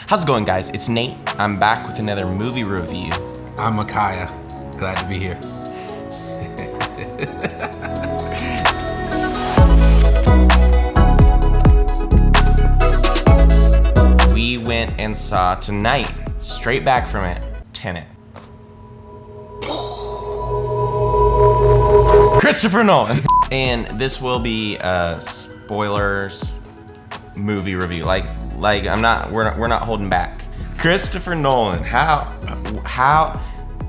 How's it going, guys? It's Nate. I'm back with another movie review. I'm Micaiah. Glad to be here. We went and saw tonight, straight back from it, Tenet. Christopher Nolan. And this will be a spoilers movie review. Like we're not holding back. Christopher Nolan, how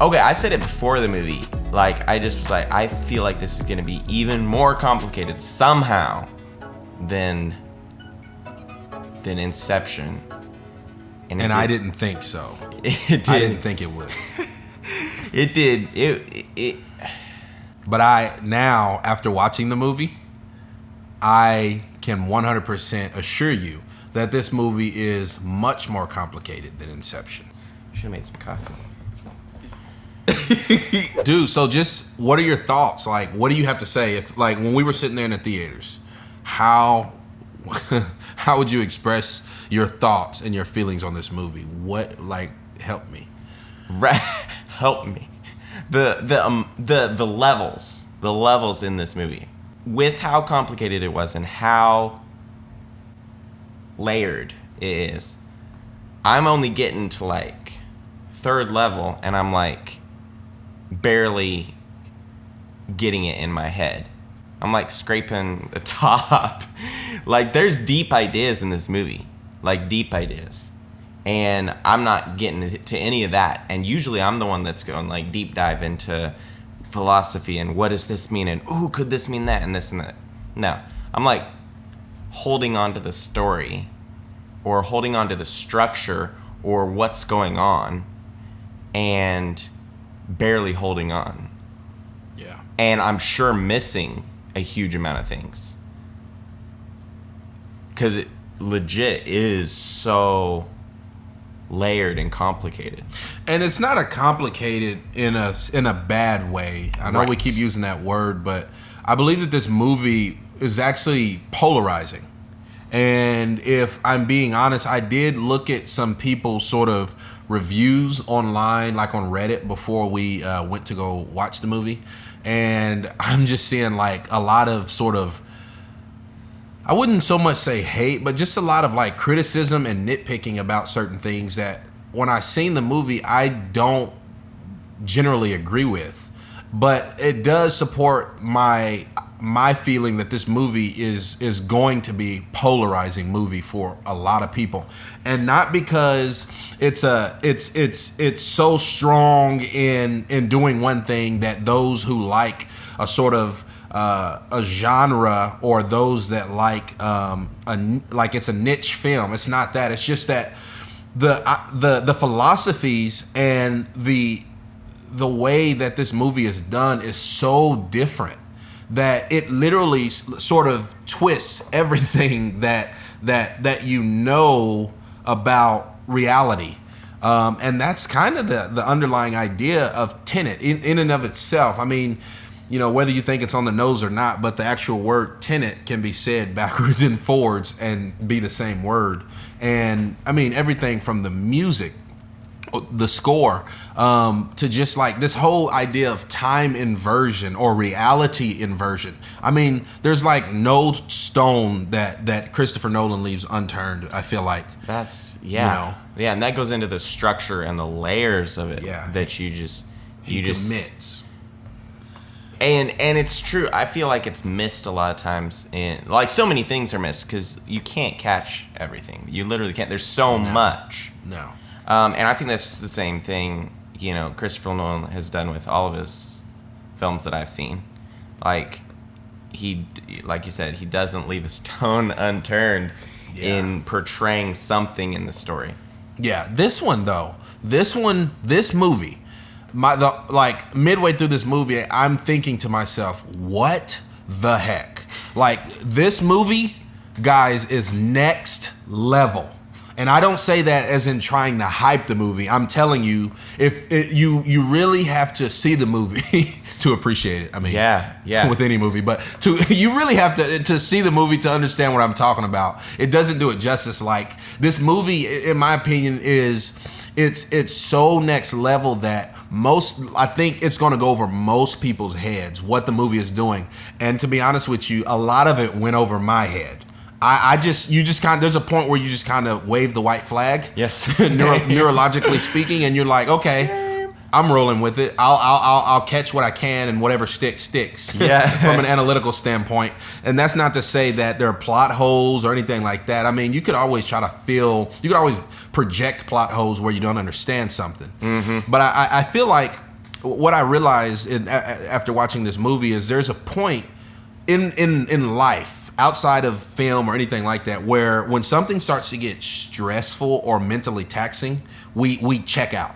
okay, I said it before the movie. Like, I just was like, I feel like this is gonna be even more complicated somehow than Inception. And I didn't think so. It did. I didn't think it would. It did. It But now, after watching the movie, I can 100% assure you that this movie is much more complicated than Inception. Should have made some coffee. Dude, so just what are your thoughts? Like, what do you have to say? If, like, when we were sitting there in the theaters, how would you express your thoughts and your feelings on this movie? What, like, help me. Help me. The levels in this movie, with how complicated it was and how layered it is. I'm only getting to like third level, and I'm like barely getting it in my head. I'm like scraping the top. Like, there's deep ideas in this movie, like deep ideas, and I'm not getting to any of that. And usually I'm the one that's going like deep dive into philosophy and what does this mean, and ooh, could this mean that, and this and that. No, I'm like holding on to the story or holding on to the structure or what's going on and barely holding on. Yeah. And I'm sure missing a huge amount of things, because it legit is so layered and complicated. And it's not a complicated in a bad way. I know we keep using that word, but I believe that this movie is actually polarizing. And if I'm being honest, I did look at some people's sort of reviews online, like on Reddit, before we went to go watch the movie. And I'm just seeing like a lot of sort of, I wouldn't so much say hate, but just a lot of like criticism and nitpicking about certain things that when I seen the movie, I don't generally agree with. But it does support my feeling that this movie is going to be polarizing movie for a lot of people. And not because it's so strong in doing one thing that those who like a sort of a genre, or those that like it's a niche film. It's not that. It's just that the philosophies and the way that this movie is done is so different that it literally sort of twists everything that you know about reality. And that's kind of the underlying idea of Tenet in and of itself. I mean, you know, whether you think it's on the nose or not, but the actual word tenet can be said backwards and forwards and be the same word. And I mean, everything from the music, the score, to just like this whole idea of time inversion or reality inversion. I mean, there's like no stone that Christopher Nolan leaves unturned, I feel like. That's, yeah. You know? Yeah, and that goes into the structure and the layers of it. Yeah. That he commits. And it's true. I feel like it's missed a lot of times. Like, so many things are missed because you can't catch everything. You literally can't. There's so much. No. And I think that's the same thing, you know, Christopher Nolan has done with all of his films that I've seen. Like you said, he doesn't leave a stone unturned in portraying something in the story. Yeah. This movie. Like midway through this movie, I'm thinking to myself, what the heck? Like, this movie, guys, is next level. And I don't say that as in trying to hype the movie. I'm telling you, if you really have to see the movie to appreciate it. I mean, yeah. with any movie, but you really have to see the movie to understand what I'm talking about. It doesn't do it justice. Like, this movie, in my opinion, it's so next level that I think it's going to go over most people's heads what the movie is doing. And to be honest with you, a lot of it went over my head. There's a point where you just kind of wave the white flag. Yes. Neurologically speaking, and you're like, okay, I'm rolling with it. I'll catch what I can, and whatever sticks. Yeah. From an analytical standpoint. And that's not to say that there are plot holes or anything like that. I mean, you could always project plot holes where you don't understand something. Mm-hmm. But I feel like what I realized after watching this movie is there's a point in life outside of film or anything like that where when something starts to get stressful or mentally taxing, we check out.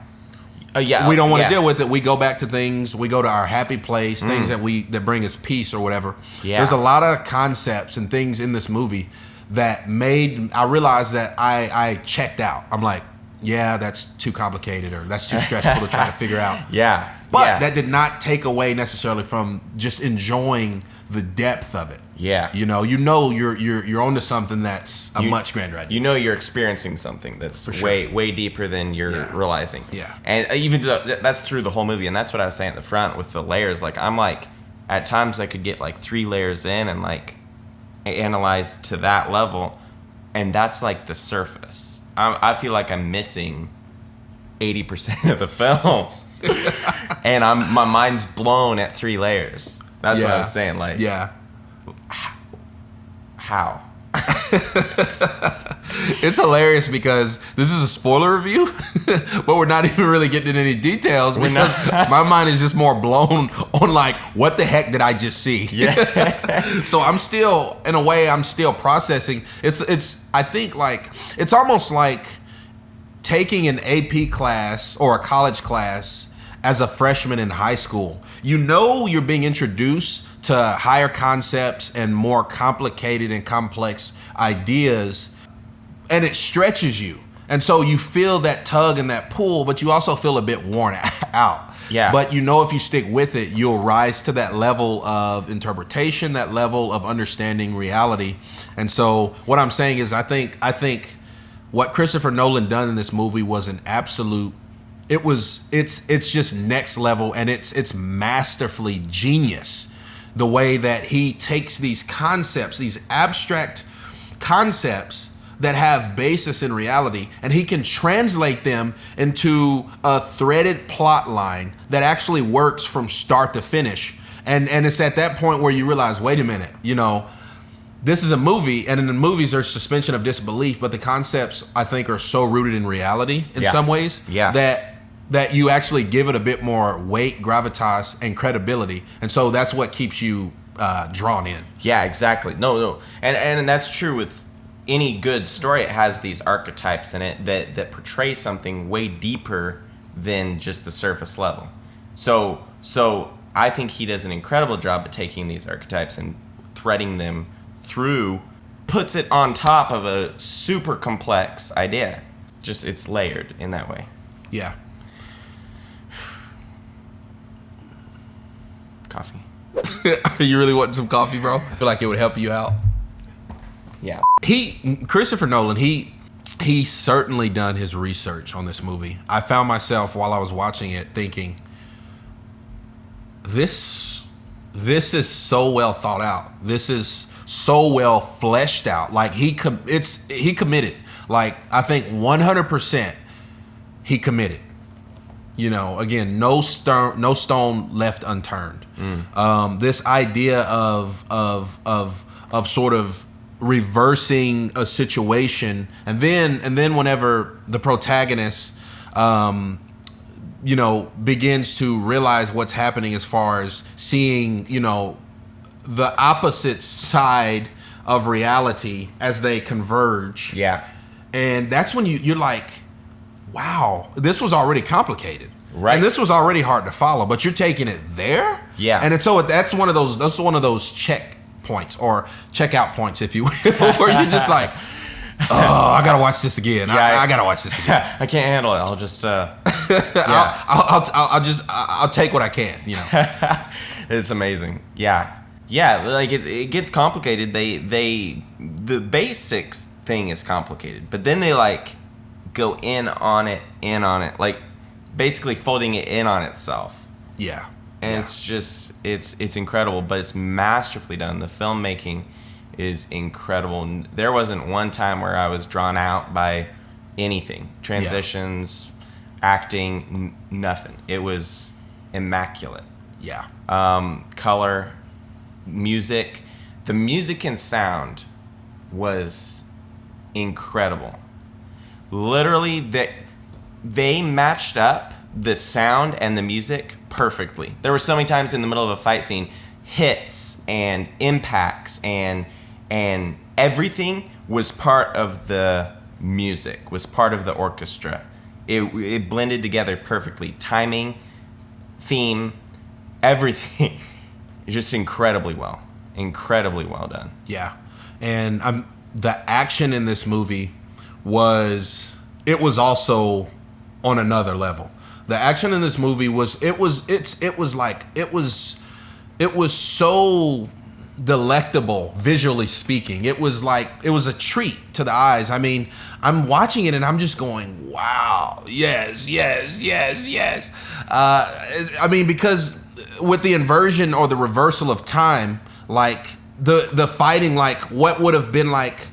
We don't want to deal with it. We go back to things. We go to our happy place, things that bring us peace or whatever. Yeah. There's a lot of concepts and things in this movie that I realized that I checked out. I'm like, yeah, that's too complicated, or that's too stressful to try to figure out. Yeah. But that did not take away necessarily from just enjoying the depth of it. Yeah. You're onto something that's a much grander idea. You're experiencing something that's way deeper than you're realizing. Yeah. And even that's through the whole movie, and that's what I was saying at the front with the layers. Like, I'm like, at times I could get like 3 layers in and like analyze to that level, and that's like the surface. I feel like I'm missing 80% of the film. And my mind's blown at 3 layers. That's what I was saying. Like, how? It's hilarious because this is a spoiler review, but we're not even really getting into any details because my mind is just more blown on like, what the heck did I just see? Yeah. So I'm still processing. I think like, it's almost like taking an AP class or a college class as a freshman in high school. You're being introduced to higher concepts and more complicated and complex ideas, and it stretches you. And so you feel that tug and that pull, but you also feel a bit worn out. Yeah. But if you stick with it, you'll rise to that level of interpretation, that level of understanding reality. And so what I'm saying is I think what Christopher Nolan done in this movie was an absolute, it's just next level, and it's masterfully genius. The way that he takes these concepts, these abstract concepts that have basis in reality, and he can translate them into a threaded plot line that actually works from start to finish. And it's at that point where you realize, wait a minute, this is a movie, and in the movies there's suspension of disbelief, but the concepts, I think, are so rooted in reality in some ways that you actually give it a bit more weight, gravitas, and credibility. And so that's what keeps you drawn in. Yeah, exactly. No. And that's true with any good story. It has these archetypes in it that portray something way deeper than just the surface level. So I think he does an incredible job at taking these archetypes and threading them through, puts it on top of a super complex idea. Just, it's layered in that way. Yeah. Coffee. You really want some coffee, bro? I feel like it would help you out. Yeah. Christopher Nolan, he certainly done his research on this movie. I found myself while I was watching it thinking, this is so well thought out. This is so well fleshed out. Like he committed. Like, I think 100% he committed. Again, no stone left unturned. This idea of sort of reversing a situation, and then whenever the protagonist, begins to realize what's happening as far as seeing, the opposite side of reality as they converge. Yeah. And that's when you're like, wow, this was already complicated. Right. And this was already hard to follow, but you're taking it there? Yeah. And so that's one of those check points or checkout points, if you will, where you're just like, I gotta watch this again. I gotta watch this again. I can't handle it. I'll just I'll take what I can. It's amazing. Yeah. Like it gets complicated. The basics thing is complicated, but then they like go in on it, like basically folding it in on itself. Yeah. And it's just it's incredible, but it's masterfully done. The filmmaking is incredible. There wasn't one time where I was drawn out by anything. Transitions, acting, nothing. It was immaculate. Yeah. Color, music. The music and sound was incredible. Literally, they matched up the sound and the music perfectly. There were so many times in the middle of a fight scene, hits and impacts and everything was part of the music, was part of the orchestra. It blended together perfectly. Timing, theme, everything. Just incredibly well done. Yeah. And the action in this movie was also on another level. The action in this movie was so delectable, visually speaking. It was a treat to the eyes. I mean, I'm watching it and I'm just going, wow, yes. I mean, because with the inversion or the reversal of time, like the fighting, like what would have been like,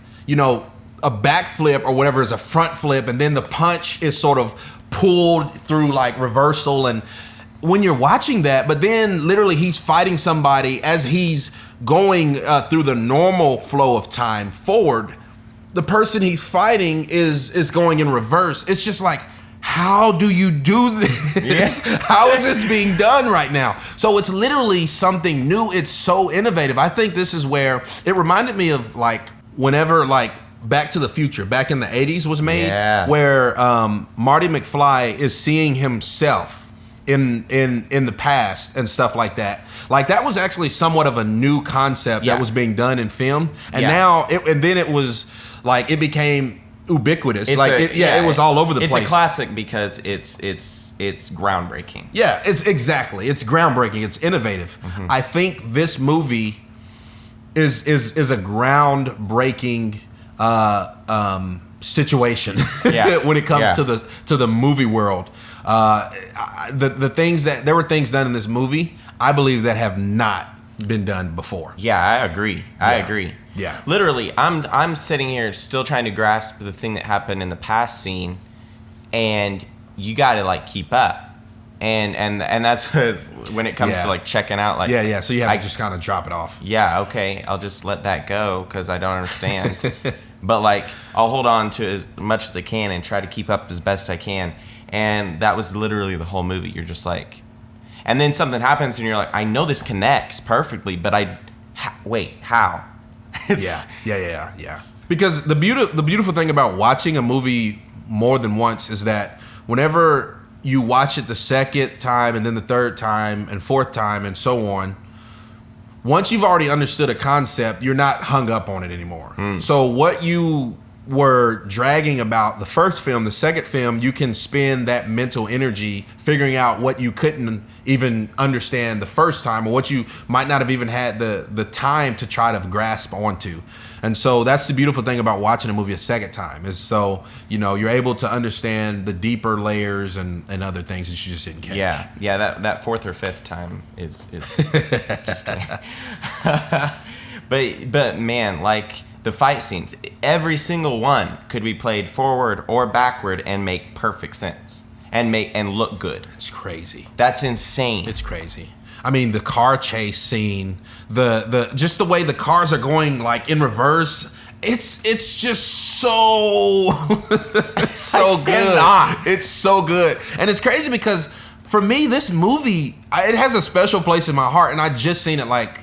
a backflip or whatever is a front flip, and then the punch is sort of pulled through like reversal. And when you're watching that, but then literally he's fighting somebody as he's going through the normal flow of time forward, the person he's fighting is going in reverse. It's just like, how do you do this? Yes. How is this being done right now? So it's literally something new. It's so innovative. I think this is where it reminded me of like whenever like Back to the Future, back in the 80s was made, where Marty McFly is seeing himself in the past and stuff like that. Like that was actually somewhat of a new concept that was being done in film, and now it was like it became ubiquitous. It was all over the place. It's a classic because it's groundbreaking. Yeah, it's groundbreaking. It's innovative. Mm-hmm. I think this movie is a groundbreaking situation when it comes to the movie world. The things there were things done in this movie, I believe, that have not been done before. Yeah, I agree. I agree. Yeah. Literally, I'm sitting here still trying to grasp the thing that happened in the past scene, and you got to like keep up. And that's when it comes to like checking out, like so you have to just kind of drop it off. Yeah, okay, I'll just let that go because I don't understand. But like I'll hold on to as much as I can and try to keep up as best I can. And that was literally the whole movie. You're just like, and then something happens and you're like, I know this connects perfectly, but wait, how? Yeah. Because the beautiful thing about watching a movie more than once is that whenever you watch it the second time and then the third time and fourth time and so on, once you've already understood a concept, you're not hung up on it anymore. So what you were dragging about the first film, the second film, you can spend that mental energy figuring out what you couldn't even understand the first time, or what you might not have even had the time to try to grasp onto. And so that's the beautiful thing about watching a movie a second time, is so you're able to understand the deeper layers and other things that you just didn't catch. Yeah. That fourth or fifth time is just but man, like the fight scenes, every single one could be played forward or backward and make perfect sense and look good. It's crazy. That's insane. It's crazy. I mean, the car chase scene, the just the way the cars are going like in reverse, it's just so so good. It's so good. And it's crazy because for me, this movie, it has a special place in my heart, and I just seen it like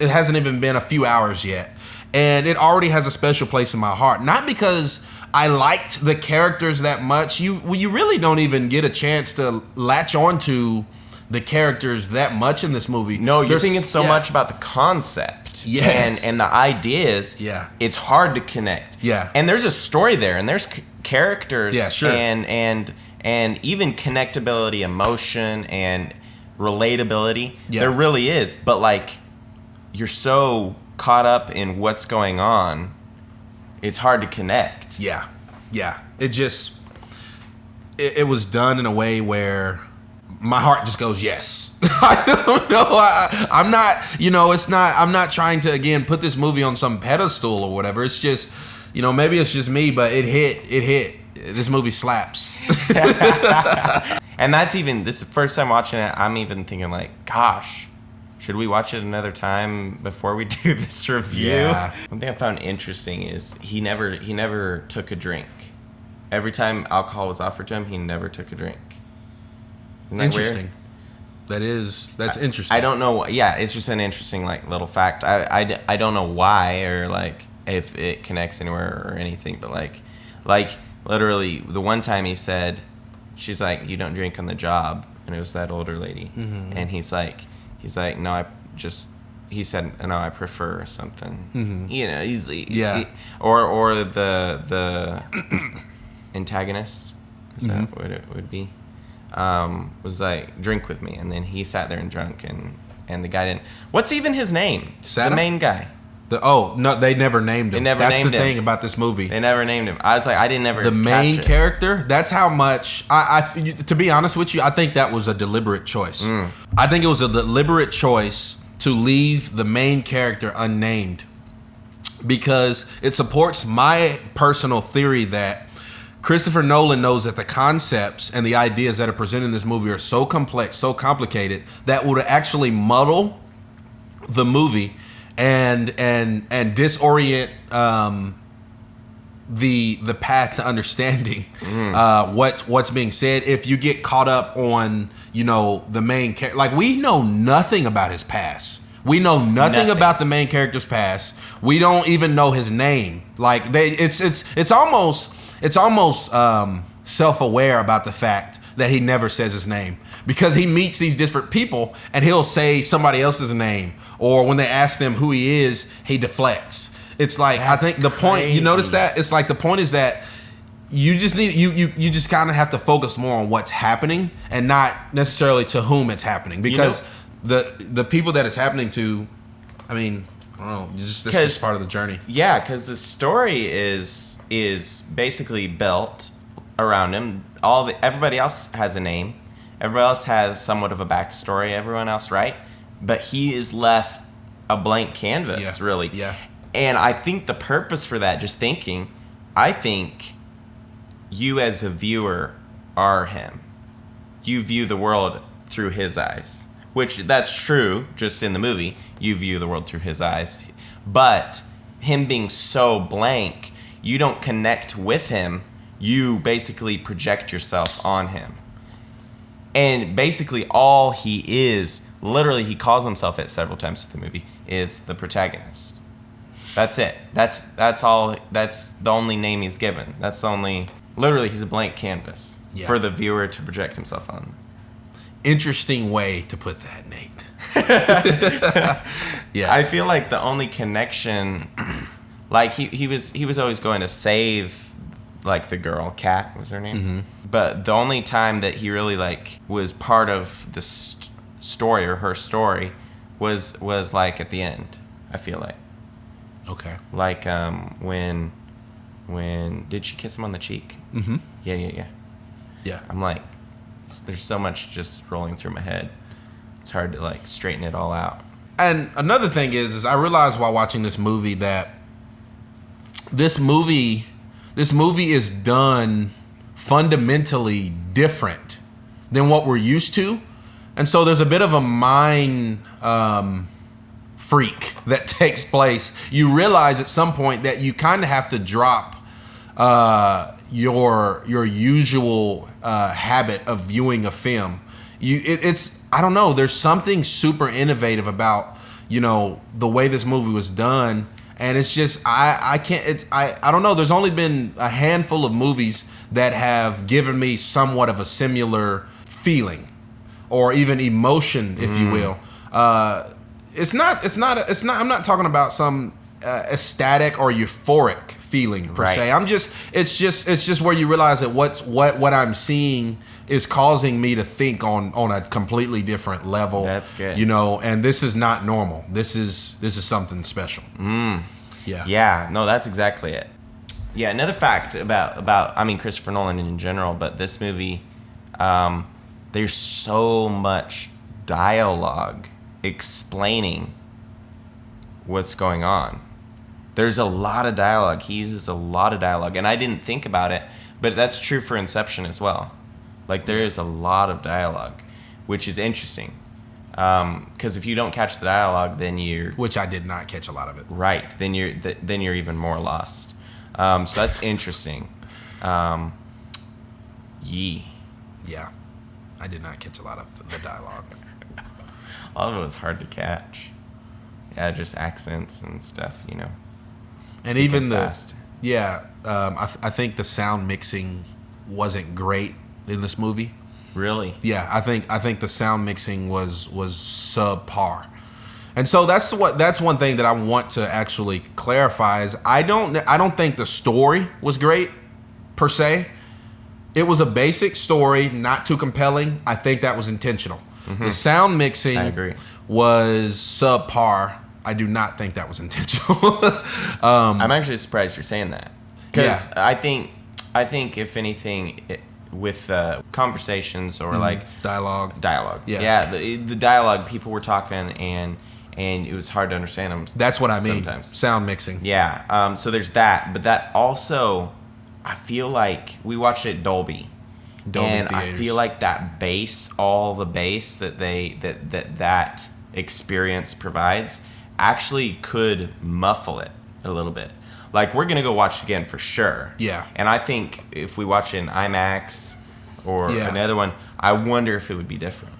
it hasn't even been a few hours yet. And it already has a special place in my heart. Not because I liked the characters that much. You really don't even get a chance to latch onto the characters that much in this movie. No, you're thinking so much about the concept. Yes. And the ideas. Yeah. It's hard to connect. Yeah. And there's a story there, and there's characters. Yeah, sure. And even connectability, emotion, and relatability. Yeah. There really is. But, like, you're so caught up in what's going on, it's hard to connect. Yeah. Yeah. It just... It was done in a way where my heart just goes, yes. I don't know. I'm not, it's not, I'm not trying to, again, put this movie on some pedestal or whatever. It's just, maybe it's just me, but it hit. This movie slaps. And this is the first time watching it, I'm even thinking like, gosh, should we watch it another time before we do this review? Yeah. One thing I found interesting is he never took a drink. Every time alcohol was offered to him, he never took a drink. Isn't that Interesting. Weird? That's interesting. I don't know. Yeah, it's just an interesting like little fact. I don't know why or like if it connects anywhere or anything, but like literally the one time he said, she's like, you don't drink on the job, and it was that older lady, and he's like no, he said no, I prefer something. Or the antagonist, is that what it would be, was like, drink with me, and then he sat there and drunk, and the guy didn't. What's even his name? The main guy. They never named him. That's the thing about this movie. They never named him. I was like, I didn't ever. The main character. That's how much. To be honest with you, I think that was a deliberate choice. I think it was a deliberate choice to leave the main character unnamed, because it supports my personal theory that Christopher Nolan knows that the concepts and the ideas that are presented in this movie are so complex, so complicated, that would actually muddle the movie and disorient the path to understanding what's being said if you get caught up on the main character. Like, we know nothing about his past. We know nothing about the main character's past. We don't even know his name. Like, it's almost self-aware about the fact that he never says his name, because he meets these different people and he'll say somebody else's name, or when they ask them who he is, he deflects. It's like, I think the point, you notice that? It's like the point is that you just need you just kind of have to focus more on what's happening and not necessarily to whom it's happening, because the people that it's happening to, I mean, I don't know, this is just part of the journey. Yeah, because the story is basically built around him. Everybody else has a name. Everybody else has somewhat of a backstory. Everyone else, right? But he is left a blank canvas, really. Yeah. And I think the purpose for that, just thinking, I think you as a viewer are him. You view the world through his eyes, which that's true. Just in the movie, you view the world through his eyes. But him being so blank, you don't connect with him. You basically project yourself on him. And basically all he is, literally he calls himself it several times in the movie, is the protagonist. That's it. That's all. That's the only name he's given. That's the only. Literally, he's a blank canvas for the viewer to project himself on. Interesting way to put that, Nate. Yeah. I feel like the only connection, like he was always going to save, like, the girl, Kat was her name. Mm-hmm. But the only time that he really like was part of the story or her story was like at the end. I feel like. Okay. Like when did she kiss him on the cheek? Mm-hmm. Yeah. I'm like, there's so much just rolling through my head. It's hard to like straighten it all out. And another thing is I realized while watching this movie that this movie is done fundamentally different than what we're used to, and so there's a bit of a mind freak that takes place. You realize at some point that you kind of have to drop your usual habit of viewing a film. It's I don't know. There's something super innovative about the way this movie was done, and it's just I can't. I don't know. There's only been a handful of movies that have given me somewhat of a similar feeling, or even emotion, if you will. It's not. I'm not talking about some ecstatic or euphoric feeling per se. It's just where you realize that what I'm seeing is causing me to think on a completely different level. That's good. And this is not normal. This is something special. Yeah. No, that's exactly it. Yeah. Another fact about Christopher Nolan in general, but this movie, there's so much dialogue explaining what's going on. There's a lot of dialogue. He uses a lot of dialogue, and I didn't think about it, but that's true for Inception as well. Like, there is a lot of dialogue, which is interesting. Because if you don't catch the dialogue, then which I did not catch a lot of it. Right. Then you're even more lost. So that's interesting. Yeah. I did not catch a lot of the dialogue. A lot of it was hard to catch. Yeah, just accents and stuff, And Speaking even fast. I think the sound mixing wasn't great in this movie. Really? Yeah, I think the sound mixing was subpar. And so that's one thing that I want to actually clarify is I don't think the story was great per se. It was a basic story, not too compelling. I think that was intentional. Mm-hmm. The sound mixing I agree. was subpar. I do not think that was intentional. I'm actually surprised you're saying that. Because Yeah. I think if anything, with conversations or like dialogue. Yeah, the dialogue, people were talking and it was hard to understand them. That's what I mean. Sometimes. Sound mixing. Yeah. So there's that, but that also, I feel like we watched it Dolby and theaters. I feel like that bass, all the bass that experience provides, actually could muffle it a little bit. Like, we're gonna go watch it again for sure. Yeah. And I think if we watch it in IMAX or another one, I wonder if it would be different.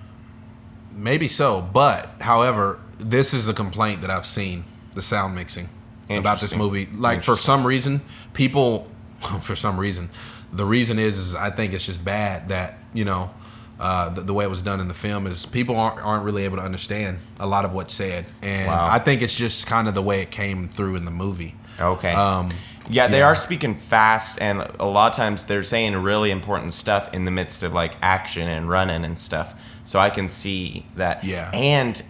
Maybe so, but however, this is a complaint that I've seen, the sound mixing about this movie. Like, for some reason, the reason is I think it's just bad that, the way it was done in the film is people aren't really able to understand a lot of what's said. And I think it's just kind of the way it came through in the movie. Okay. They are speaking fast, and a lot of times they're saying really important stuff in the midst of like action and running and stuff. So I can see that. Yeah. And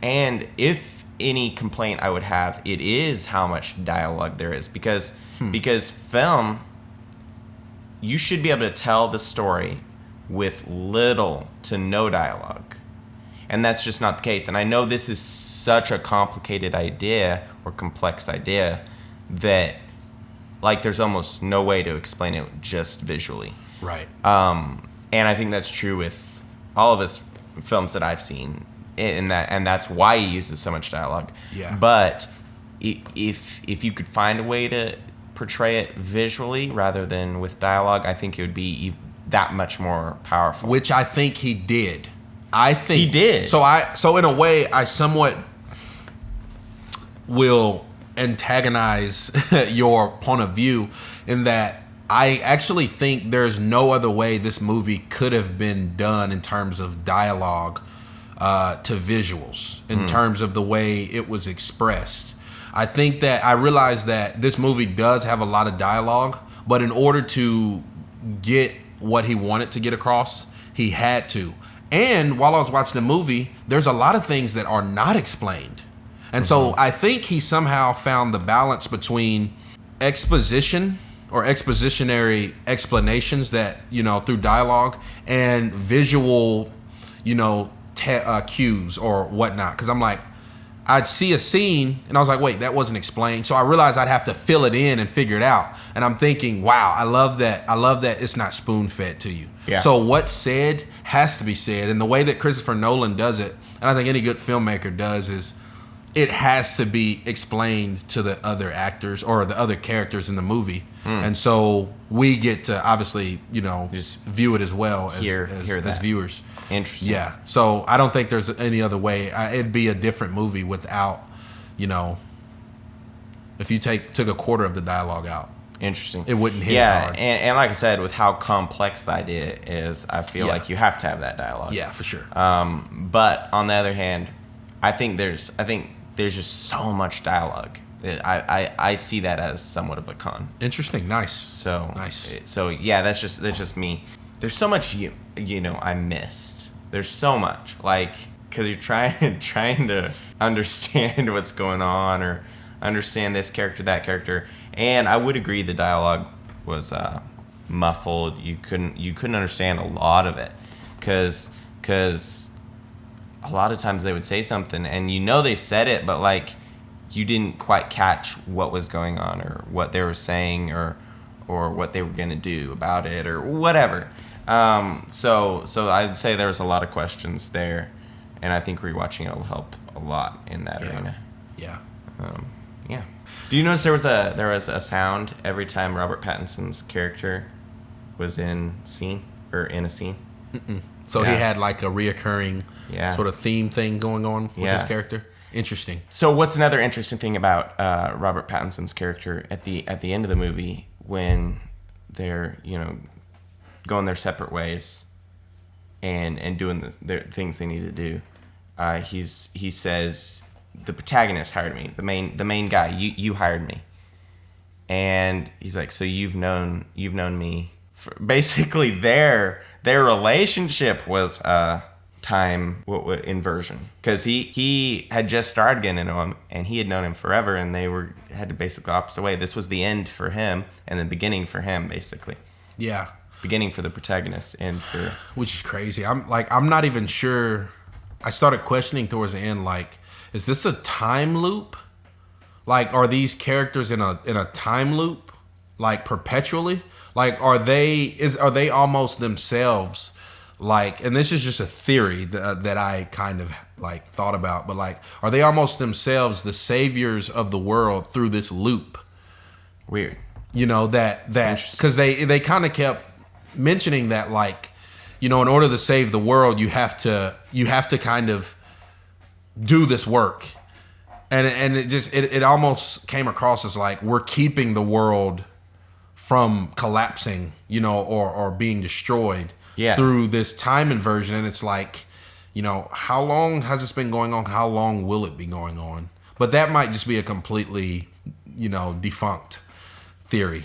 if any complaint I would have, it is how much dialogue there is because film, you should be able to tell the story with little to no dialogue, and that's just not the case. And I know this is such a complicated idea or complex idea that like there's almost no way to explain it just visually. Right. And I think that's true with all of his films that I've seen, and that's why he uses so much dialogue. Yeah. But if you could find a way to portray it visually rather than with dialogue, I think it would be that much more powerful. Which I think he did. I think he did. So in a way, I somewhat will antagonize your point of view in that I actually think there's no other way this movie could have been done in terms of dialogue to visuals, in terms of the way it was expressed. I think that I realize that this movie does have a lot of dialogue, but in order to get what he wanted to get across, he had to. And while I was watching the movie, there's a lot of things that are not explained. And so I think he somehow found the balance between exposition or expositionary explanations that, through dialogue and visual, cues or whatnot. Because I'm like, I'd see a scene and I was like, wait, that wasn't explained. So I realized I'd have to fill it in and figure it out. And I'm thinking, wow, I love that. I love that it's not spoon fed to you. Yeah. So what's said has to be said. And the way that Christopher Nolan does it, and I think any good filmmaker does, is it has to be explained to the other actors or the other characters in the movie. And so we get to obviously, just view it as well as viewers. Interesting. Yeah. So I don't think there's any other way. It'd be a different movie without, if you took a quarter of the dialogue out. Interesting. It wouldn't hit as hard. And like I said, with how complex the idea is, I feel like you have to have that dialogue. Yeah, for sure. But on the other hand, I think there's just so much dialogue. I see that as somewhat of a con. Interesting. Nice. So yeah, that's just me. There's so much I missed. There's so much, like, because you're trying to understand what's going on or understand this character, that character, and I would agree the dialogue was muffled. You couldn't understand a lot of it, because a lot of times they would say something and they said it, but like you didn't quite catch what was going on or what they were saying or what they were gonna do about it or whatever. So I'd say there was a lot of questions there, and I think rewatching it will help a lot in that arena. Yeah. Yeah. Do you notice there was a sound every time Robert Pattinson's character was in a scene? Mm-mm. So he had like a reoccurring sort of theme thing going on with his character. Interesting. So what's another interesting thing about Robert Pattinson's character at the end of the movie when they're going their separate ways and doing the things they need to do? He says, the protagonist hired me. The main guy. You hired me, and he's like, so you've known me. Basically, their relationship was time inversion, because he had just started getting to know him, and he had known him forever, and they had to basically opposite way. This was the end for him, and the beginning for him, basically. Yeah. Beginning for the protagonist, and for which is crazy. I'm not even sure. I started questioning towards the end, like, is this a time loop? Like, are these characters in a time loop, like perpetually? Like, are they almost themselves? Like, and this is just a theory that I kind of like thought about, but like, are they almost themselves the saviors of the world through this loop? Weird. That because they kind of kept mentioning that, like, in order to save the world, you have to kind of do this work, and it almost came across as like we're keeping the world from collapsing, or being destroyed through this time inversion. And it's like, how long has this been going on? How long will it be going on? But that might just be a completely, defunct theory.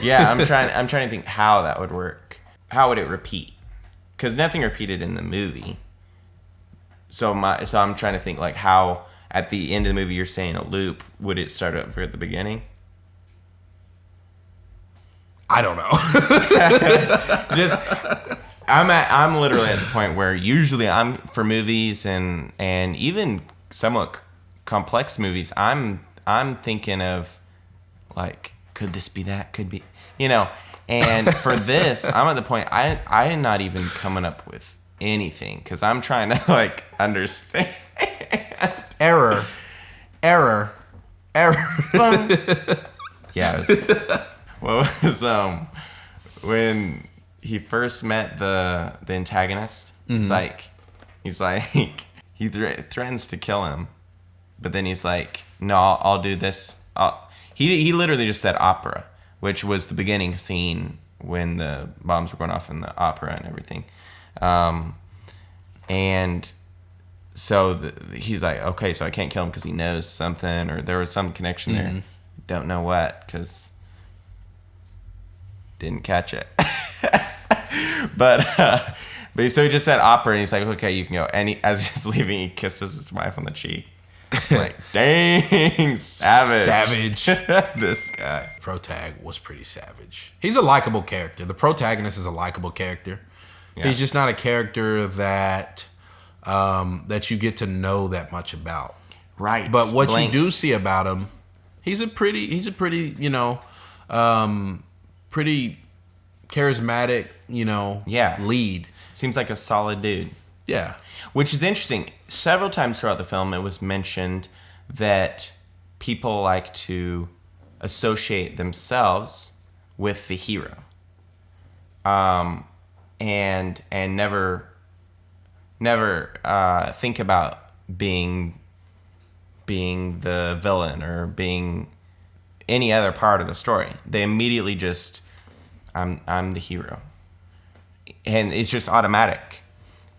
Yeah, I'm trying to think how that would work. How would it repeat? Because nothing repeated in the movie. So I'm trying to think, like, how at the end of the movie you're saying a loop, would it start over at the beginning? I don't know. I'm literally at the point where usually I'm for movies and even somewhat complex movies, I'm thinking of, like, could this be that? Could be, And for this, I'm at the point I am not even coming up with anything, because I'm trying to, like, understand. Error. Yeah. What was when he first met the antagonist? Mm-hmm. He's like he threatens to kill him, but then he's like, no, I'll do this. He literally just said opera, which was the beginning scene when the bombs were going off in the opera and everything. And so he's like, okay, so I can't kill him because he knows something, or there was some connection there. Mm-hmm. Don't know what, because didn't catch it. but so he just said opera, and he's like, okay, you can go. And as he's leaving, he kisses his wife on the cheek. Like, dang, savage. This guy. Protag was pretty savage. He's a likable character. The protagonist is a likable character. Yeah. He's just not a character that you get to know that much about. Right. But what you do see about him, he's a pretty, pretty charismatic, lead. Seems like a solid dude. Yeah. Which is interesting. Several times throughout the film, it was mentioned that people like to associate themselves with the hero, and never think about being the villain or being any other part of the story. They immediately just, I'm the hero. And it's just automatic.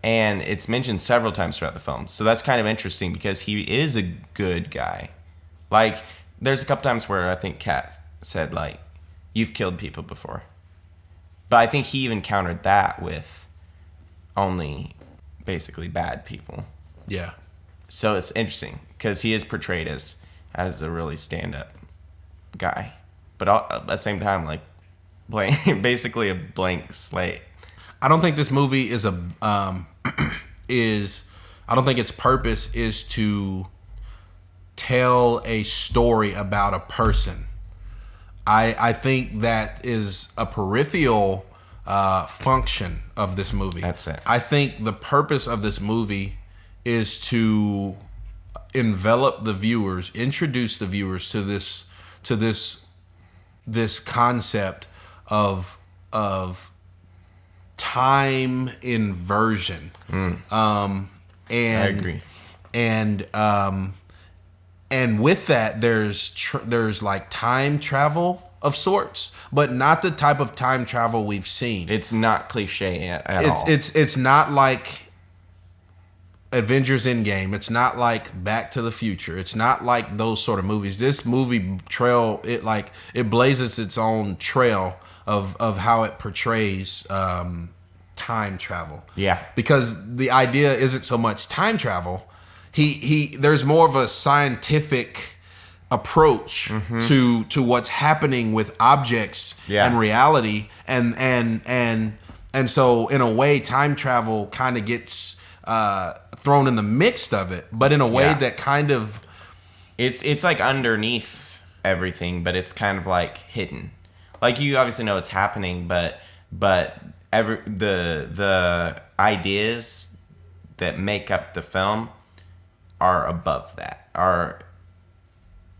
And it's mentioned several times throughout the film. So that's kind of interesting because he is a good guy. Like, there's a couple times where I think Kat said, like, you've killed people before. But I think he even countered that with only basically bad people. Yeah. So it's interesting because he is portrayed as a really stand-up guy. But at the same time, like, basically a blank slate. I don't think this movie is I don't think its purpose is to tell a story about a person. I think that is a peripheral function of this movie. That's it. I think the purpose of this movie is to envelop the viewers, introduce the viewers to this concept of time inversion. And I agree. And with that, there's like time travel of sorts, but not the type of time travel we've seen. It's not cliche at all. It's not like Avengers Endgame. It's not like Back to the Future. It's not like those sort of movies. This movie it blazes its own trail of how it portrays time travel. Yeah. Because the idea isn't so much time travel. There's more of a scientific approach to what's happening with objects and reality, and so in a way time travel kind of gets thrown in the mix of it, but in a way that kind of it's like underneath everything, but it's kind of like hidden. Like, you obviously know it's happening, but the ideas that make up the film are above that, are,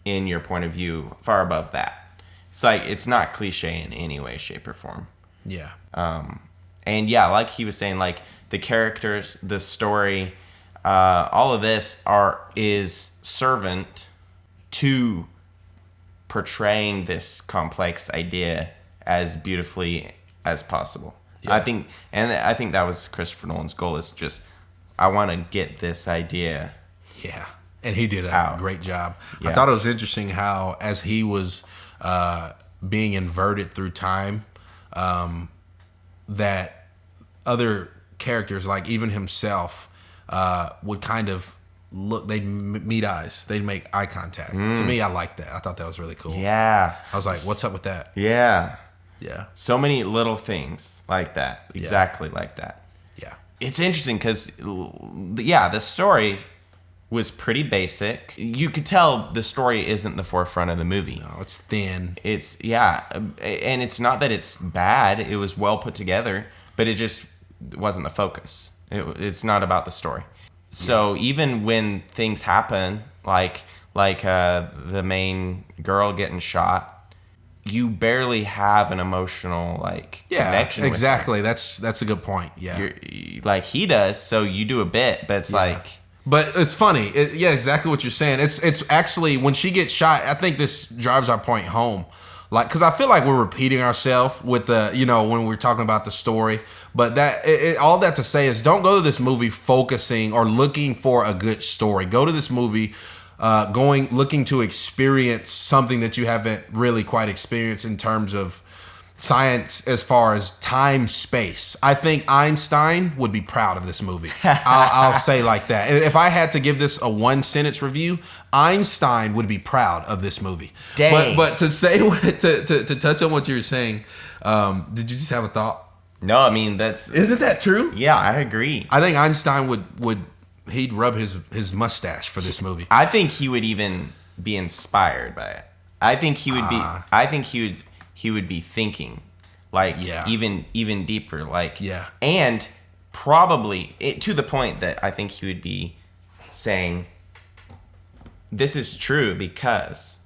in your point of view, far above that. It's like, it's not cliche in any way, shape, or form. Yeah. And yeah, like he was saying, like, the characters, the story, all of this is servant to portraying this complex idea as beautifully as possible. Yeah. I think that was Christopher Nolan's goal, is just, I want to get this idea. Yeah, and he did a great job. Yeah. I thought it was interesting how, as he was being inverted through time, that other characters, like even himself, would kind of look, they'd meet eyes, they'd make eye contact. To me, I liked that. I thought that was really cool. Yeah. I was like, what's up with that? Yeah. Yeah. So many little things like that. Exactly like that. Yeah. It's interesting because, the story was pretty basic. You could tell the story isn't the forefront of the movie. No, it's thin. And it's not that it's bad. It was well put together, but it just wasn't the focus. It's not about the story. So even when things happen, like the main girl getting shot, you barely have an emotional connection. Exactly. That's a good point. Yeah, like he does. So you do a bit, but it's But it's funny. Exactly what you're saying. It's actually, when she gets shot, I think this drives our point home. Like, because I feel like we're repeating ourselves with the, when we're talking about the story. But all that to say is, don't go to this movie focusing or looking for a good story. Go to this movie looking to experience something that you haven't really quite experienced in terms of science, as far as time, space. I think Einstein would be proud of this movie. I'll say like that. And if I had to give this a 1-sentence review, Einstein would be proud of this movie. Dang. But to say to touch on what you were saying, did you just have a thought? No, I mean, isn't that true? Yeah, I agree. I think Einstein he'd rub his mustache for this movie. I think he would even be inspired by it. I think he would be. I think he would be thinking, even deeper, and probably to the point that I think he would be saying, "This is true because."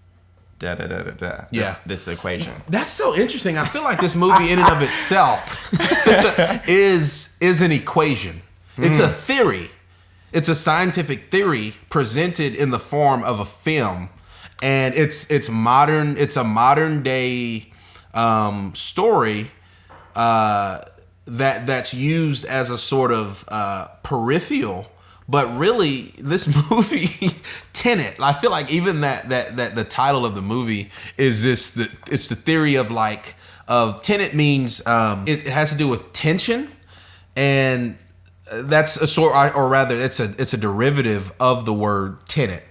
This equation. That's so interesting. I feel like this movie in and of itself is an equation. It's a theory. It's a scientific theory presented in the form of a film. and it's modern. It's a modern day story that's used as a sort of peripheral. But really, this movie, Tenet, I feel like even that the title of the movie is it's the theory of Tenet means it has to do with tension, and that's a sort, or rather, it's a derivative of the word tenet,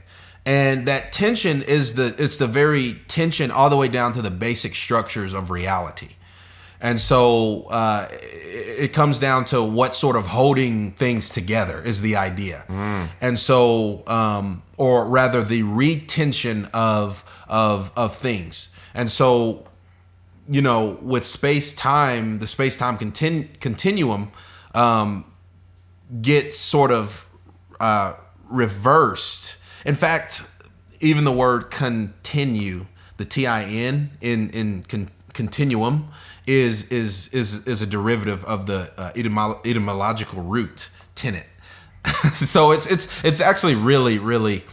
and that tension is the very tension all the way down to the basic structures of reality. And so it comes down to what sort of holding things together is the idea. And so, or rather the retention of things. And so, with space-time, the space-time continuum gets sort of reversed. In fact, even the word continue, the TIN in continuum, is a derivative of the etymological root tenet. So it's actually really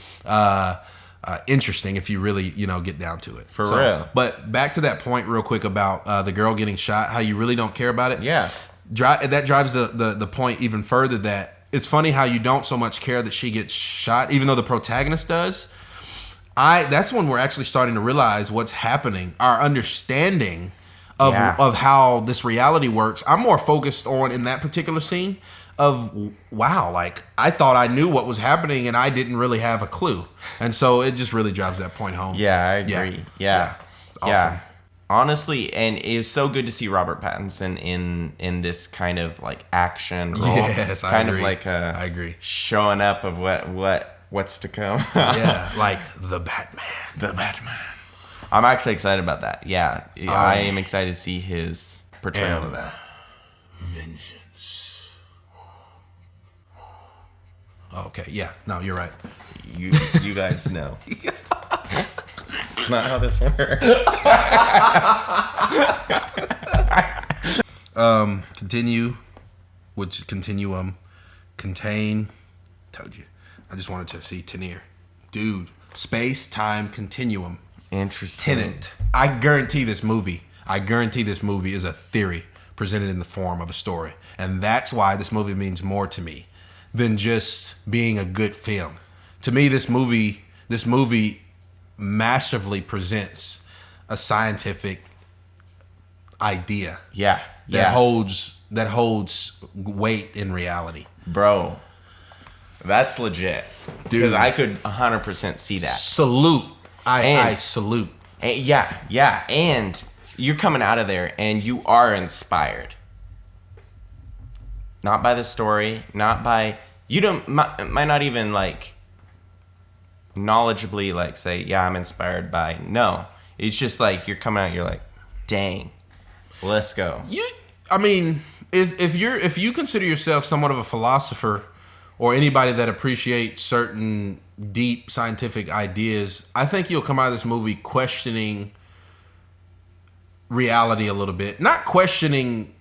interesting if you really get down to it. For real. But back to that point real quick about the girl getting shot, how you really don't care about it. Yeah. That drives the point even further, that it's funny how you don't so much care that she gets shot, even though the protagonist does. That's when we're actually starting to realize what's happening. Our understanding of how this reality works. I'm more focused on, in that particular scene, of wow, like I thought I knew what was happening and I didn't really have a clue. And so it just really drives that point home. Yeah, I agree. Yeah. It's awesome. Honestly, and it's so good to see Robert Pattinson in this kind of like action role. Yes, I agree. Kind of like I agree. Showing up of what's to come. Yeah, like the Batman. The Batman. I'm actually excited about that. Yeah, I am excited to see his portrayal of that. Vengeance. Okay, yeah. No, you're right. You guys know. It's not how this works. Continue, which continuum, contain. Told you. I just wanted to see Tenet. Dude, space-time continuum. Interesting. Tenet. I guarantee this movie is a theory presented in the form of a story. And that's why this movie means more to me than just being a good film. To me, this movie masterfully presents a scientific idea. Yeah. That holds weight in reality. Bro, that's legit. Dude. Because I could 100% see that. Salute. I salute. Yeah. And you're coming out of there and you are inspired. Not by the story, not by... You might not even like knowledgeably like say, yeah, I'm inspired by... No. It's just like you're coming out, you're like, dang, let's go. If you consider yourself somewhat of a philosopher or anybody that appreciates certain deep scientific ideas, I think you'll come out of this movie questioning reality a little bit. Not questioning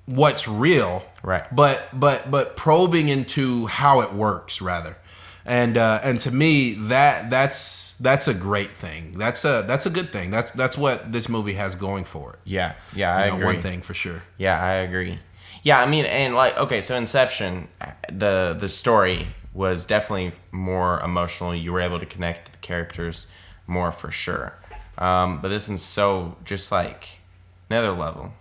what's real, right? But probing into how it works, rather. And to me, that's a great thing. That's a good thing. That's what this movie has going for it. Yeah, I agree. One thing for sure. Yeah, I agree. Yeah, I mean, and like, okay, so Inception, the story was definitely more emotional. You were able to connect to the characters more for sure. But this is so just like another level.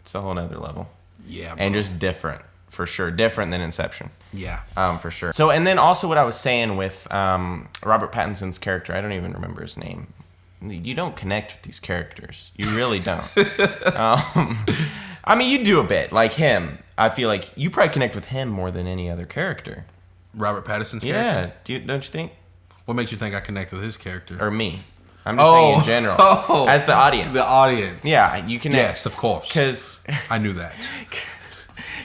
It's a whole nother level. Yeah, and just different for sure. Different than Inception. Yeah, for sure. So, and then also what I was saying with Robert Pattinson's character, I don't even remember his name. You don't connect with these characters. You really don't. I mean, you do a bit. Like him, I feel like you probably connect with him more than any other character. Robert Pattinson's character? Yeah, don't you think? What makes you think I connect with his character? Or me? I'm just saying in general. As the audience. The audience. Yeah, you connect. Yes, of course. Because... I knew that.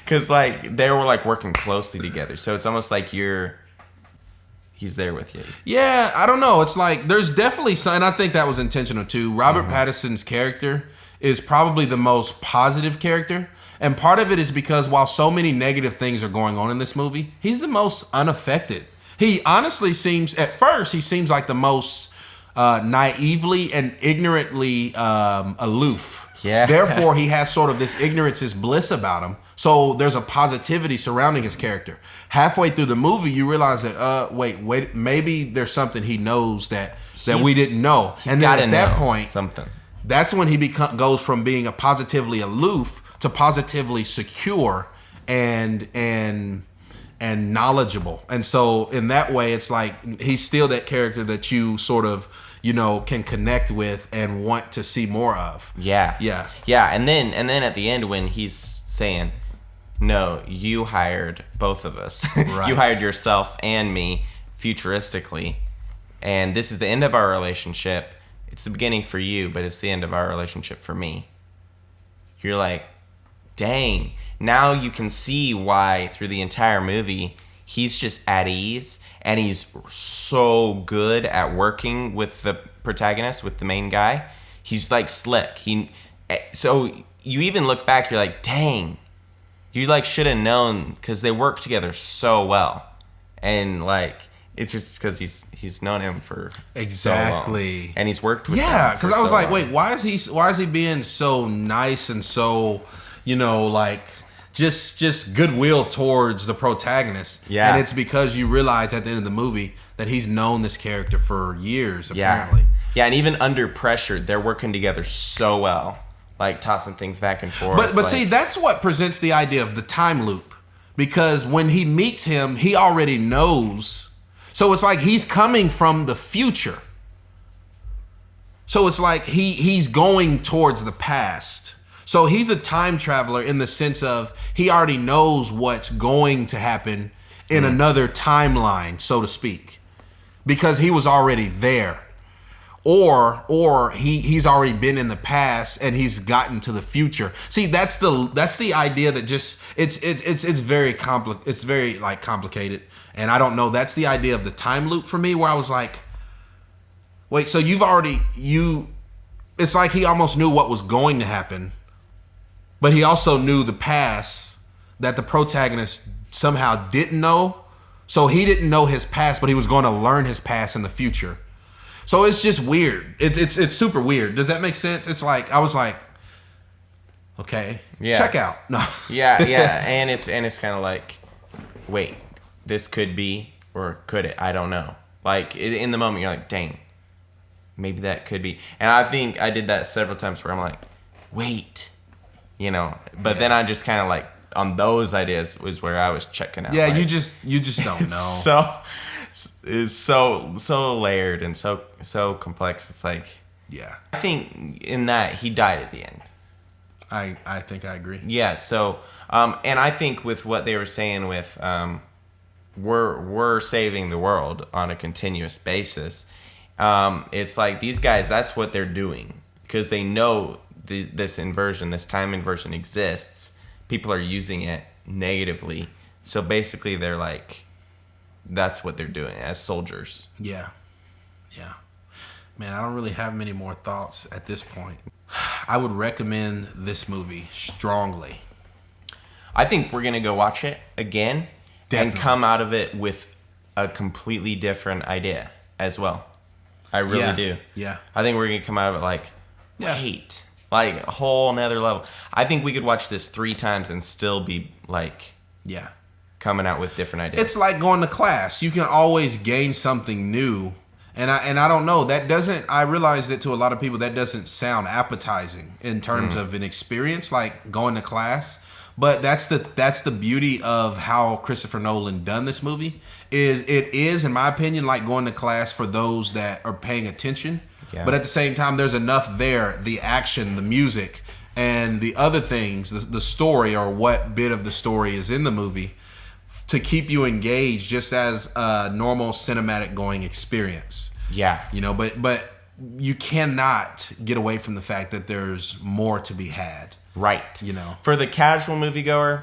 Because, like, they were, like, working closely together. So it's almost like he's there with you. Yeah, I don't know. It's like, there's definitely some... And I think that was intentional, too. Robert Pattinson's character is probably the most positive character. And part of it is because while so many negative things are going on in this movie, he's the most unaffected. He honestly seems, at first, he seems like the most naively and ignorantly aloof. Yeah. Therefore, he has sort of this ignorance is bliss about him. So there's a positivity surrounding his character. Halfway through the movie, you realize that wait, maybe there's something he knows that we didn't know. And then at that point, something. That's when he goes from being a positively aloof to positively secure and knowledgeable. And so in that way, it's like he's still that character that you sort of, can connect with and want to see more of. Yeah. Yeah. Yeah. And then at the end when he's saying, no, you hired both of us. Right. You hired yourself and me futuristically. And this is the end of our relationship. It's the beginning for you, but it's the end of our relationship for me. You're like, dang. Now you can see why through the entire movie he's just at ease and he's so good at working with the protagonist, with the main guy. He's like slick. So you even look back, you're like, dang. You like should have known because they work together so well. And like it's just because he's known him for exactly so long. And he's worked with him because I was like, long. wait, why is he being so nice and so like just goodwill towards the protagonist? Yeah, and it's because you realize at the end of the movie that he's known this character for years apparently. Yeah, and even under pressure, they're working together so well, like tossing things back and forth. But see, that's what presents the idea of the time loop, because when he meets him, he already knows. So it's like he's coming from the future. So it's like he's going towards the past. So he's a time traveler in the sense of he already knows what's going to happen in another timeline, so to speak, because he was already there. Or he's already been in the past and he's gotten to the future. See, that's the idea that just it's very complicated. And I don't know, that's the idea of the time loop for me, where I was like, wait, so it's like he almost knew what was going to happen, but he also knew the past that the protagonist somehow didn't know. So he didn't know his past, but he was going to learn his past in the future. So it's just weird. It's super weird. Does that make sense? It's like I was like, okay, check out. No. Yeah, and it's kind of like, wait, this could be or could it? I don't know. Like in the moment, you're like, dang, maybe that could be. And I think I did that several times where I'm like, wait, But then I just kind of like on those ideas was where I was checking out. Yeah, like, you just don't know. So it's so layered and so complex. It's like, yeah, I think in that he died at the end. I think I agree. Yeah. So and I think with what they were saying with we're saving the world on a continuous basis. It's like these guys, that's what they're doing because they know this time inversion exists. People are using it negatively. So basically they're like, that's what they're doing as soldiers. Yeah. Man, I don't really have many more thoughts at this point. I would recommend this movie strongly. I think we're going to go watch it again. Definitely. And come out of it with a completely different idea as well. I really do. Yeah. I think we're going to come out of it like, wait, like a whole nother level. I think we could watch this 3 times and still be like, coming out with different ideas. It's like going to class. You can always gain something new. And I don't know, I realize that to a lot of people that doesn't sound appetizing in terms of an experience like going to class. But that's the beauty of how Christopher Nolan done this movie. It is, in my opinion, like going to class for those that are paying attention. Yeah. But at the same time, there's enough there, the action, the music, and the other things, the story or what bit of the story is in the movie to keep you engaged just as a normal cinematic going experience. Yeah. But you cannot get away from the fact that there's more to be had. Right. For the casual moviegoer,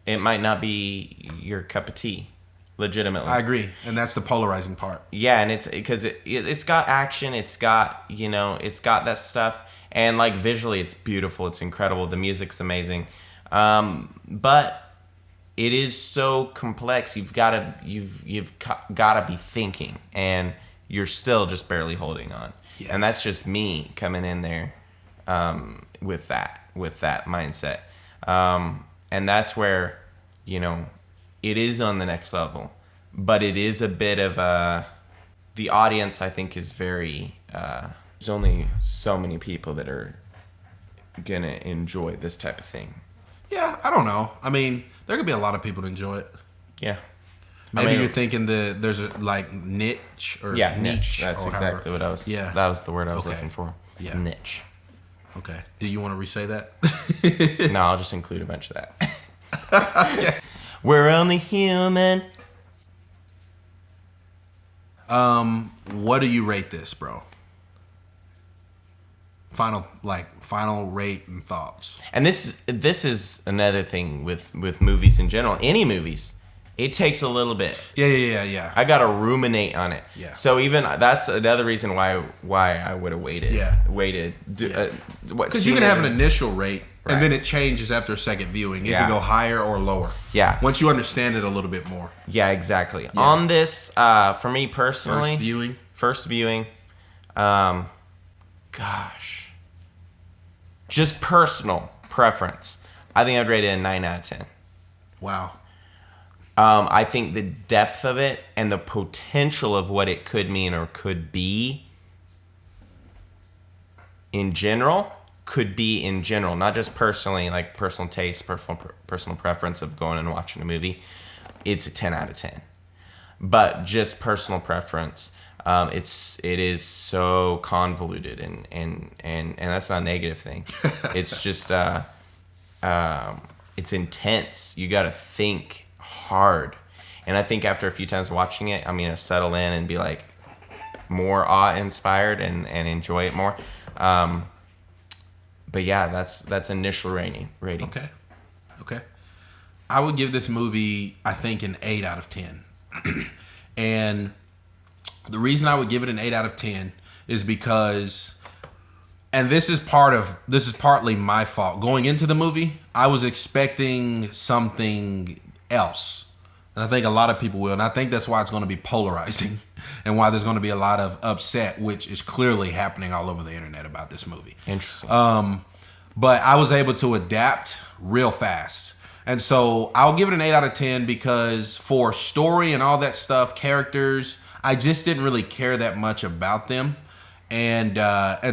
it might not be your cup of tea. Legitimately. I agree. And that's the polarizing part. Yeah, and it's because it's got action, it's got, it's got that stuff, and like visually it's beautiful, it's incredible, the music's amazing. But it is so complex. You've got to be thinking, and you're still just barely holding on. Yeah. And that's just me coming in there with that mindset. And that's where, it is on the next level. But it is a bit of the audience, I think, is very... there's only so many people that are going to enjoy this type of thing. Yeah, I don't know. I mean, there could be a lot of people to enjoy it. Yeah. Maybe you're thinking there's a niche or niche. That's exactly what I was. Yeah, that was the word I was looking for. Yeah, niche. Okay. Do you want to re-say that? No, I'll just include a bunch of that. We're only human. What do you rate this, bro? Final rate and thoughts. And this is another thing with movies in general. Any movies, it takes a little bit. Yeah. I gotta ruminate on it. Yeah. So even that's another reason why I would have waited. Yeah. Because you can have an initial rate, right, and then it changes after a second viewing. It Yeah. can go higher or lower. Yeah. Once you understand it a little bit more. Yeah, exactly. Yeah. On this, for me personally, first viewing, gosh, just personal preference, I think I'd rate it a 9 out of 10. Wow. I think the depth of it and the potential of what it could mean or could be in general, not just personally, like personal taste, personal preference of going and watching a movie. It's a 10 out of 10. But just personal preference, it is so convoluted and that's not a negative thing. It's just it's intense. You got to think hard, and I think after a few times watching it, I'm gonna settle in and be like more awe-inspired and enjoy it more. But yeah, that's initial rating. Okay. I would give this movie, I think, an 8 out of 10. And the reason I would give it an 8 out of 10 is because, and this is partly my fault. Going into the movie, I was expecting something else. And I think a lot of people will. And I think that's why it's going to be polarizing and why there's going to be a lot of upset, which is clearly happening all over the internet about this movie. Interesting. But I was able to adapt real fast. And so I'll give it an 8 out of 10 because for story and all that stuff, characters, I just didn't really care that much about them and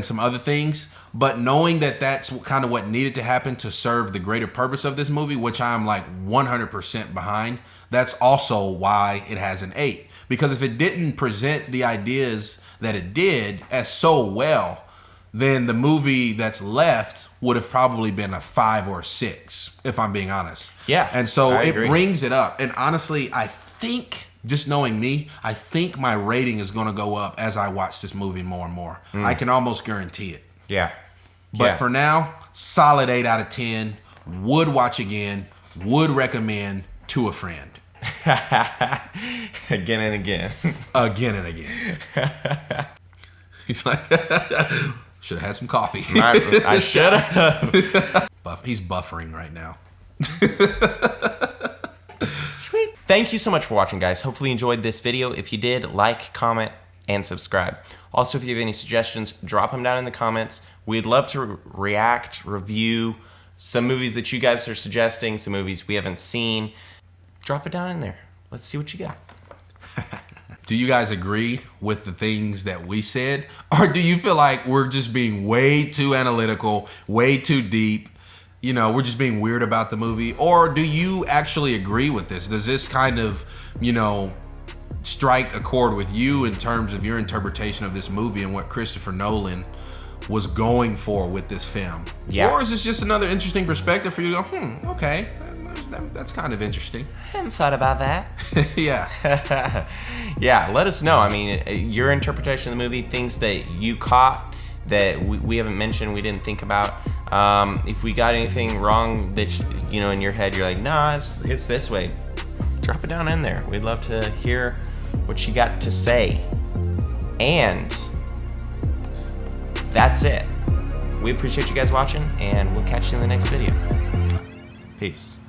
some other things. But knowing that that's kind of what needed to happen to serve the greater purpose of this movie, which I'm like 100% behind, that's also why it has an 8. Because if it didn't present the ideas that it did as so well, then the movie that's left would have probably been a 5 or a 6, if I'm being honest. Yeah. And so it brings it up. And honestly, I think, just knowing me, I think my rating is going to go up as I watch this movie more and more. I can almost guarantee it. Yeah. But for now, solid 8 out of 10. Would watch again. Would recommend to a friend. Again and again. Again and again. He's like, should have had some coffee. I should have. He's buffering right now. Sweet. Thank you so much for watching, guys. Hopefully you enjoyed this video. If you did, like, comment, and subscribe. Also, if you have any suggestions, drop them down in the comments. We'd love to react, review some movies that you guys are suggesting, some movies we haven't seen. Drop it down in there. Let's see what you got. Do you guys agree with the things that we said? Or do you feel like we're just being way too analytical, way too deep? You know, we're just being weird about the movie? Or do you actually agree with this? Does this kind of, strike a chord with you in terms of your interpretation of this movie and what Christopher Nolan was going for with this film? Yeah. Or is this just another interesting perspective for you to go, okay, that's kind of interesting. I hadn't thought about that. Yeah. Yeah, let us know. I mean, your interpretation of the movie, things that you caught that we haven't mentioned, we didn't think about. If we got anything wrong that, in your head, you're like, nah, it's this way. Drop it down in there. We'd love to hear what you got to say. And that's it. We appreciate you guys watching, and we'll catch you in the next video. Peace.